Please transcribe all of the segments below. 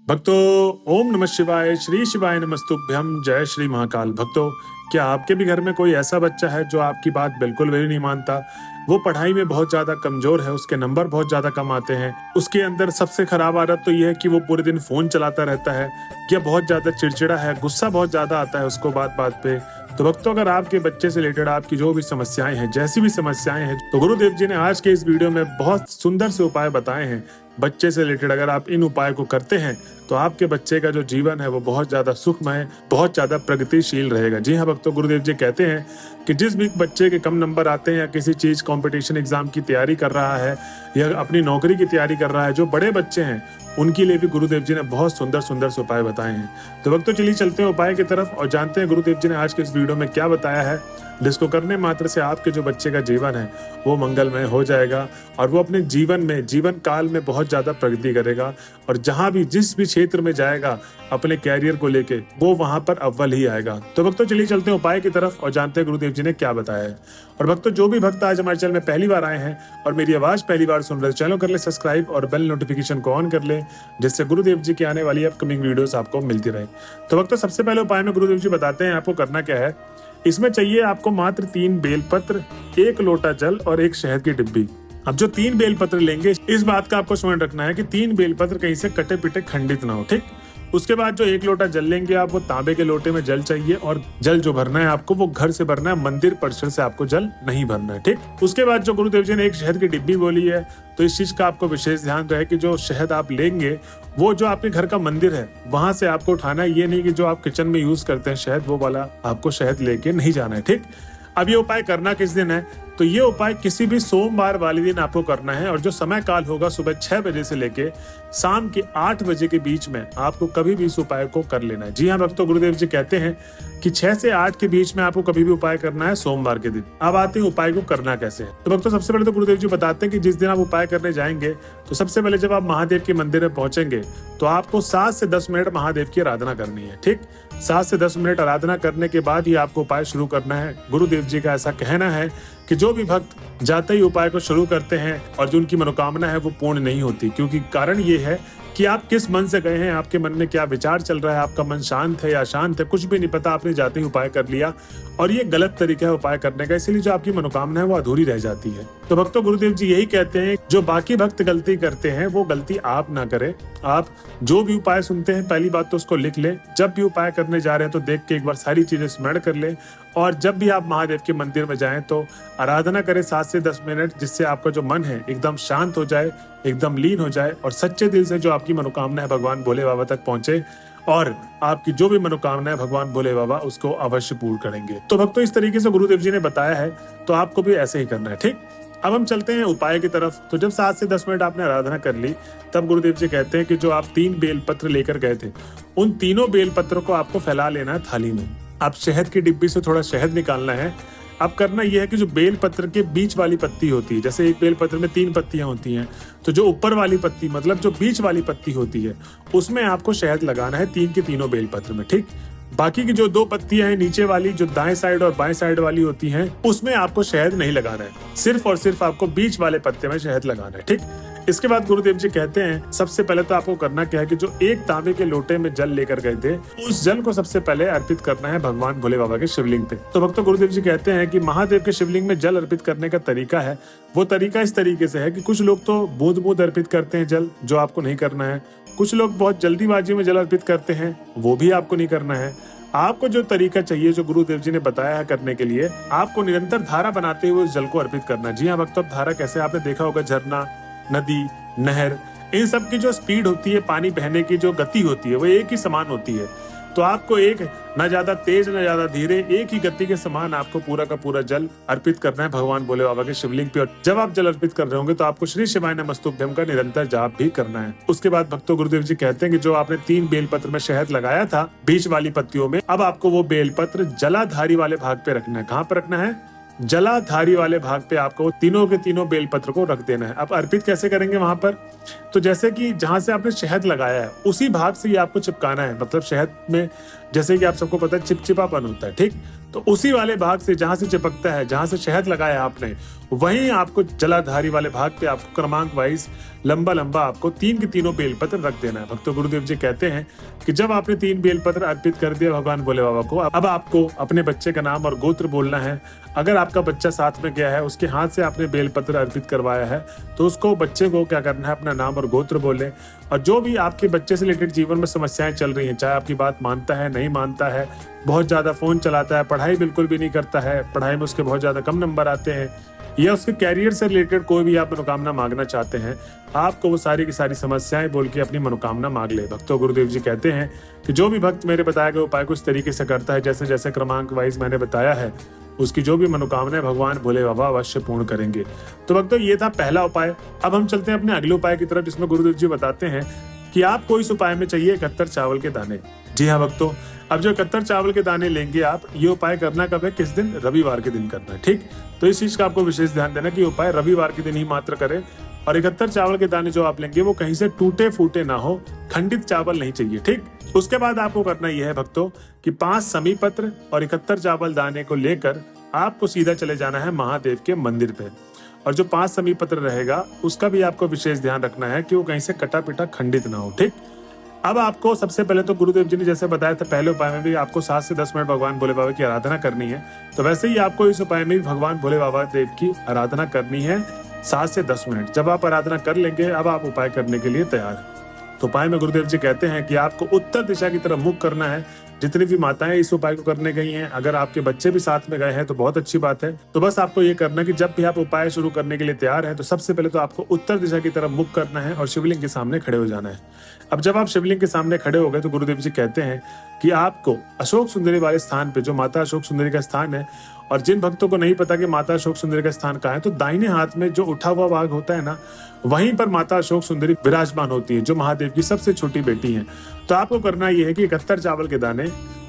भक्तों, ओम नमः शिवाय, श्री शिवाय नमस्तुभ्यम, जय श्री महाकाल। भक्तों, क्या आपके भी घर में कोई ऐसा बच्चा है जो आपकी बात बिल्कुल भी नहीं मानता? वो पढ़ाई में बहुत ज्यादा कमजोर है, उसके नंबर बहुत ज्यादा कम आते हैं, उसके अंदर सबसे खराब आदत तो यह है कि वो पूरे दिन फोन चलाता रहता है, या बहुत ज्यादा चिड़चिड़ा है, गुस्सा बहुत ज्यादा आता है उसको बात बात पे। तो भक्तों, अगर आपके बच्चे से रिलेटेड आपकी जो भी समस्याएं हैं, जैसी भी समस्याएं हैं, तो गुरुदेव जी ने आज के इस वीडियो में बहुत सुंदर से उपाय बताए हैं बच्चे से रिलेटेड। अगर आप इन उपाय को करते हैं तो आपके बच्चे का जो जीवन है वो बहुत ज्यादा सुखमय, बहुत ज्यादा प्रगतिशील रहेगा। जी हाँ भक्तों, गुरुदेव जी कहते हैं कि जिस भी बच्चे के कम नंबर आते हैं या किसी चीज कंपटीशन एग्जाम की तैयारी कर रहा है या अपनी नौकरी की तैयारी कर रहा है, जो बड़े बच्चे हैं उनके लिए भी गुरुदेव जी ने बहुत सुंदर सुंदर से उपाय बताए हैं। तो भक्तों, चलिए चलते हैं उपाय की तरफ और जानते हैं गुरुदेव जी ने आज के इस वीडियो में क्या बताया है, जिसको करने मात्र से आपके जो बच्चे का जीवन है वो मंगलमय हो जाएगा और वो अपने जीवन काल में बहुत ज्यादा प्रगति करेगा और जहां भी जिस भी क्षेत्र में जाएगा अपने कैरियर को लेके वो वहां पर अव्वल ही आएगा। तो भक्तों, चलिए चलते हैं उपाय की तरफ और जानते हैं गुरुदेव जी ने क्या बताया है। और भक्तों, जो भी भक्त आज हमारे चैनल में पहली बार आए हैं और मेरी आवाज पहली बार सुन रहे, चैनल कर ले सब्सक्राइब और बेल नोटिफिकेशन को ऑन कर ले, जिससे गुरुदेव जी की आने वाली अपकमिंग वीडियोस आपको मिलती रहे। तो भक्तों, सबसे पहले उपाय में गुरुदेव जी बताते हैं आपको करना क्या है। इसमें चाहिए आपको मात्र 3 बेलपत्र, 1 लोटा जल और 1 शहद की डिब्बी। अब जो 3 बेलपत्र लेंगे, इस बात का आपको स्मरण रखना है कि 3 बेलपत्र कहीं से कटे पिटे खंडित ना हो, ठीक। उसके बाद जो 1 लोटा जल लेंगे आप, वो तांबे के लोटे में जल चाहिए और जल जो भरना है आपको वो घर से भरना है, मंदिर परिसर से आपको जल नहीं भरना है, ठीक। उसके बाद जो गुरुदेव जी ने 1 शहद की डिब्बी बोली है, तो इस चीज का आपको विशेष ध्यान रहे कि जो शहद आप लेंगे वो जो आपके घर का मंदिर है वहां से आपको उठाना है, ये नहीं कि जो आप किचन में यूज करते हैं शहद वो वाला आपको शहद लेके नहीं जाना है, ठीक। अब ये उपाय करना किस दिन है, तो ये उपाय किसी भी सोमवार वाले दिन आपको करना है और जो समय काल होगा सुबह 6 बजे से लेके शाम के 8 बजे के बीच में आपको कभी भी इस उपाय को कर लेना है। जी हाँ भक्तों, गुरुदेव जी कहते हैं कि 6 से 8 के बीच में आपको कभी भी उपाय करना है सोमवार के दिन। अब आते हैं उपाय को करना कैसे है। तो भक्तों, सबसे पहले तो गुरुदेव जी बताते हैं कि जिस दिन आप उपाय करने जाएंगे तो सबसे पहले जब आप महादेव के मंदिर में पहुंचेंगे तो आपको 7 से 10 मिनट महादेव की आराधना करनी है, ठीक। 7 से 10 मिनट आराधना करने के बाद ही आपको उपाय शुरू करना है। गुरुदेव जी का ऐसा कहना है कि जो भी भक्त जाते ही उपाय को शुरू करते हैं और जो उनकी मनोकामना है वो पूर्ण नहीं होती, क्योंकि कारण ये है कि आप किस मन से गए हैं, आपके मन में क्या विचार चल रहा है, आपका मन शांत है या अशांत है, कुछ भी नहीं पता, आपने जाते ही उपाय कर लिया और ये गलत तरीका है उपाय करने का, इसीलिए जो आपकी मनोकामना है वो अधूरी रह जाती है। तो भक्तों, गुरुदेव जी यही कहते हैं जो बाकी भक्त गलती करते हैं वो गलती आप ना करें। आप जो भी उपाय सुनते हैं पहली बात तो उसको लिख ले, जब भी उपाय करने जा रहे हैं तो देख के एक बार सारी चीजें स्मरण कर ले और जब भी आप महादेव के मंदिर में जाएं तो आराधना करें 7 से 10 मिनट, जिससे आपका जो मन है एकदम शांत हो जाए, एकदम लीन हो जाए और सच्चे दिल से जो आपकी मनोकामना है भगवान भोले बाबा तक पहुंचे और आपकी जो भी मनोकामना है भगवान भोले बाबा उसको अवश्य पूर्ण करेंगे। तो भक्तों, इस तरीके से गुरुदेव जी ने बताया है तो आपको भी ऐसे ही करना है, ठीक। अब हम चलते हैं उपाय की तरफ। तो जब 7 से 10 मिनट आपने आराधना कर ली तब गुरुदेव जी कहते हैं कि जो आप 3 बेलपत्र लेकर गए थे उन तीनों बेलपत्रों को आपको फैला लेना है थाली में। आप शहद की डिब्बी से थोड़ा शहद निकालना है। अब करना यह है कि जो बेल पत्र के बीच वाली पत्ती होती है, जैसे एक बेल पत्र में 3 पत्तियां होती हैं, तो जो ऊपर वाली पत्ती मतलब जो बीच वाली पत्ती होती है उसमें आपको शहद लगाना है 3 के तीनों बेल पत्र में, ठीक। बाकी की जो 2 पत्तियां हैं नीचे वाली, जो दाएं साइड और बाएं साइड वाली होती हैं, उसमें आपको शहद नहीं लगाना है, सिर्फ और सिर्फ आपको बीच वाले पत्ते में शहद लगाना है, ठीक। इसके बाद गुरुदेव जी कहते हैं सबसे पहले तो आपको करना क्या है कि जो 1 तांबे के लोटे में जल लेकर गए थे उस जल को सबसे पहले अर्पित करना है भगवान भोले बाबा के शिवलिंग पे। तो भक्तों, गुरुदेव जी कहते हैं कि महादेव के शिवलिंग में जल अर्पित करने का तरीका है, वो तरीका इस तरीके से है कि कुछ लोग तो बूंद बूंद अर्पित करते हैं जल, जो आपको नहीं करना है। कुछ लोग बहुत जल्दीबाजी में जल अर्पित करते हैं, वो भी आपको नहीं करना है। आपको जो तरीका चाहिए जो गुरुदेव जी ने बताया है करने के लिए, आपको निरंतर धारा बनाते हुए उस जल को अर्पित करना। जी हाँ भक्तों, धारा कैसे आपने देखा होगा, झरना, नदी, नहर, इन सब की जो स्पीड होती है, पानी बहने की जो गति होती है वो एक ही समान होती है। तो आपको एक ना ज्यादा तेज ना ज्यादा धीरे, एक ही गति के समान आपको पूरा का पूरा जल अर्पित करना है भगवान भोले बाबा के शिवलिंग पे। और जब आप जल अर्पित कर रहे होंगे तो आपको श्री शिवाय नमस्तुभ्यम का निरंतर जाप भी करना है। उसके बाद भक्तों, गुरुदेव जी कहते हैं कि जो आपने 3 बेलपत्र में शहद लगाया था बीच वाली पत्तियों में, अब आपको वो बेलपत्र जलाधारी वाले भाग पे रखना है। कहाँ पर रखना है? जलाधारी वाले भाग पे आपको तीनों के तीनों बेलपत्र को रख देना है। अब अर्पित कैसे करेंगे वहां पर, तो जैसे कि जहां से आपने शहद लगाया है उसी भाग से ये आपको चिपकाना है। मतलब शहद में जैसे कि आप सबको पता है चिपचिपापन होता है, ठीक। तो तो उसी वाले भाग से जहां से चिपकता है, जहां से शहद लगाया आपने, वहीं आपको जलाधारी वाले भाग पे आपको क्रमांक वाइज लंबा लंबा आपको 3 के तीनों बेलपत्र रख देना है। भक्तों, गुरुदेव जी कहते हैं कि जब आपने 3 बेलपत्र अर्पित कर दिया भगवान भोले बाबा को, अब आपको अपने बच्चे का नाम और गोत्र बोलना है। अगर आपका बच्चा साथ में गया है, उसके हाथ से आपने बेलपत्र अर्पित करवाया है, तो उसको बच्चे को क्या करना है, अपना नाम और गोत्र बोले। और जो भी आपके बच्चे से रिलेटेड जीवन में समस्याएं चल रही हैं, चाहे आपकी बात मानता है, नहीं मानता है, बहुत ज्यादा फोन चलाता है, पढ़ाई बिल्कुल भी नहीं करता है, पढ़ाई में उसके बहुत ज्यादा कम नंबर आते हैं, या उसके कैरियर से रिलेटेड कोई भी आप मनोकामना मांगना चाहते हैं, आपको वो सारी की सारी समस्याएं बोल के अपनी मनोकामना मांग ले। भक्तों, गुरुदेव जी कहते हैं कि जो भी भक्त मेरे बताए गए उपाय को इस तरीके से करता है जैसे जैसे क्रमांक वाइज मैंने बताया है, उसकी जो भी मनोकामना भगवान भोले बाबा अवश्य पूर्ण करेंगे। तो भक्तों, ये था पहला उपाय। अब हम चलते हैं अपने अगले उपाय की तरफ, जिसमें गुरुदेव जी बताते हैं कि आपको इस उपाय में चाहिए 71 चावल के दाने। जी हाँ भक्तों, अब जो 71 चावल के दाने लेंगे आप, ये उपाय करना कब है, किस दिन, रविवार के दिन करना है। ठीक, तो इस चीज का आपको विशेष ध्यान देना कि उपाय रविवार के दिन ही मात्र करें। और 71 चावल के दाने जो आप लेंगे वो कहीं से टूटे फूटे ना हो, खंडित चावल नहीं चाहिए। ठीक, उसके बाद आपको करना यह है भक्तों कि 5 समी पत्र और 71 चावल दाने को लेकर आपको सीधा चले जाना है महादेव के मंदिर पे। और जो 5 समी पत्र रहेगा उसका भी आपको विशेष ध्यान रखना है कि वो कहीं से कटा पिटा खंडित ना हो। ठीक, अब आपको सबसे पहले तो गुरुदेव जी ने जैसे बताया था पहले उपाय में भी आपको 7 से 10 मिनट भगवान भोले बाबा की आराधना करनी है, तो वैसे ही आपको इस उपाय में भी भगवान भोले बाबा देव की आराधना करनी है 7 से 10 मिनट। जब आप आराधना कर लेंगे, अब आप उपाय करने के लिए तैयार हैं। तो उपाय में गुरुदेव जी कहते हैं कि आपको उत्तर दिशा की तरफ मुख करना है। जितनी भी माताएं इस उपाय को करने गई हैं, अगर आपके बच्चे भी साथ में गए हैं तो बहुत अच्छी बात है। तो बस आपको ये करना कि जब भी आप उपाय शुरू करने के लिए तैयार हैं, तो सबसे पहले तो आपको उत्तर दिशा की तरफ मुख करना है और शिवलिंग के सामने खड़े हो जाना है। अब जब आप शिवलिंग के सामने खड़े हो गए तो गुरुदेव जी कहते हैं कि आपको अशोक सुंदरी वाले स्थान पे, जो माता अशोक सुंदरी का स्थान है, और जिन भक्तों को नहीं पता कि माता अशोक सुंदरी का स्थान कहाँ है, तो दाहिने हाथ में जो उठा हुआ भाग होता है ना, वहीं पर माता अशोक सुंदरी विराजमान होती है, जो महादेव की सबसे छोटी बेटी है। तो आपको करना यह है कि 71 चावल के दाने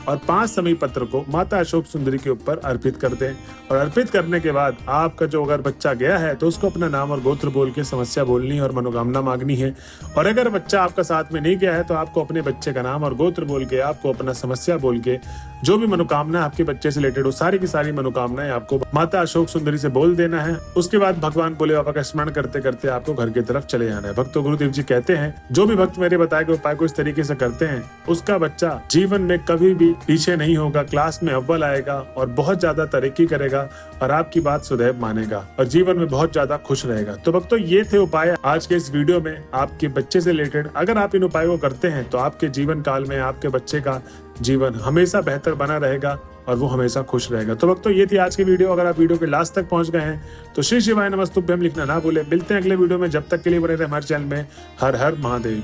और 5 समी पत्र को माता अशोक सुंदरी के ऊपर अर्पित कर दें। और अर्पित करने के बाद आपका जो अगर बच्चा गया है तो उसको अपना नाम और गोत्र बोल के समस्या बोलनी है और मनोकामना मांगनी है। और अगर बच्चा आपका साथ में नहीं गया है तो आपको अपने बच्चे का नाम और गोत्र बोल के, आपको अपना समस्या बोल के, जो भी मनोकामना आपके बच्चे से रिलेटेड हो, सारी की सारी मनोकामनाएं आपको माता अशोक सुंदरी से बोल देना है। उसके बाद भगवान भोले बाबा का स्मरण करते करते आपको घर की तरफ चले जाना है। भक्तों, गुरुदेव जी कहते हैं जो भी भक्त मेरे बताए गए उपाय को इस तरीके से करते हैं, उसका बच्चा जीवन में कभी भी पीछे नहीं होगा, क्लास में अव्वल आएगा और बहुत ज्यादा तरक्की करेगा और आपकी बात सदैव मानेगा और जीवन में बहुत ज्यादा खुश रहेगा। तो भक्तों, ये थे उपाय आज के इस वीडियो में आपके बच्चे से रिलेटेड। अगर आप इन उपायों को करते हैं तो आपके जीवन काल में आपके बच्चे का जीवन हमेशा बेहतर बना रहेगा और वो हमेशा खुश रहेगा। तो भक्तों, ये थी आज की वीडियो। अगर आप वीडियो के लास्ट तक पहुंच गए हैं तो श्री शिवाय नमस्तुभ्यम लिखना ना भूले। मिलते हैं अगले वीडियो में, जब तक के लिए बने रहे हमारे चैनल में। हर हर महादेव।